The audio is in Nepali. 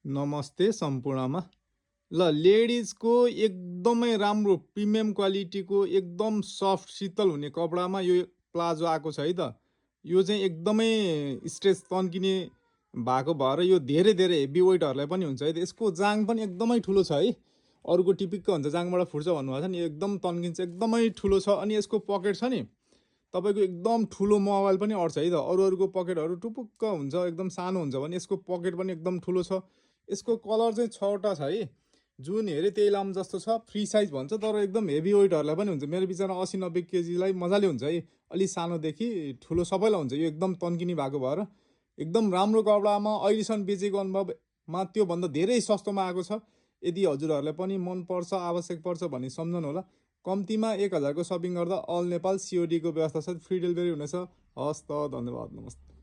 नमस्ते सम्पूर्णमा। ल लेडिजको एकदमै राम्रो प्रिमियम क्वालिटीको एकदम सफ्ट शीतल हुने कपडामा यो प्लाजो आएको छ है त। यो चाहिँ एकदमै स्ट्रेच तन्किने भएको भएर यो धेरै धेरै हेभी वेटहरूलाई पनि हुन्छ है त। यसको जाङ पनि एकदमै ठुलो छ है। अरूको टिपिक्क हुन्छ जाङबाट फुट्छ भन्नुभएको छ नि, यो एकदम तन्किन्छ, एकदमै ठुलो छ। अनि यसको पकेट छ नि, तपाईँको एकदम ठुलो मोबाइल पनि अट्छ है त। अरूको पकेटहरू टुपुक्क हुन्छ, एकदम सानो हुन्छ भने यसको पकेट पनि एकदम ठुलो छ। यसको कलर चाहिँ 6वटा छ है। जुन हेऱ्यो त्यही लाम जस्तो छ। फ्री साइज भन्छ तर एकदम हेभी वेटहरूलाई पनि हुन्छ। मेरो विचारमा 80-90 केजीलाई मजाले हुन्छ है। अलि सानोदेखि ठुलो सबैलाई हुन्छ। यो एकदम तन्किने भएको भएर एकदम राम्रो कपडामा अहिलेसम्म बेचेको अनुभवमा त्योभन्दा धेरै सस्तोमा आएको छ। यदि हजुरहरूलाई पनि मनपर्छ, आवश्यक पर्छ भने सम्झनु होला। कम्तीमा 1000 को सपिङ गर्दा अल नेपाल सिओडीको व्यवस्था छ, फ्री डेलिभरी हुनेछ। हस् त, धन्यवाद, नमस्ते।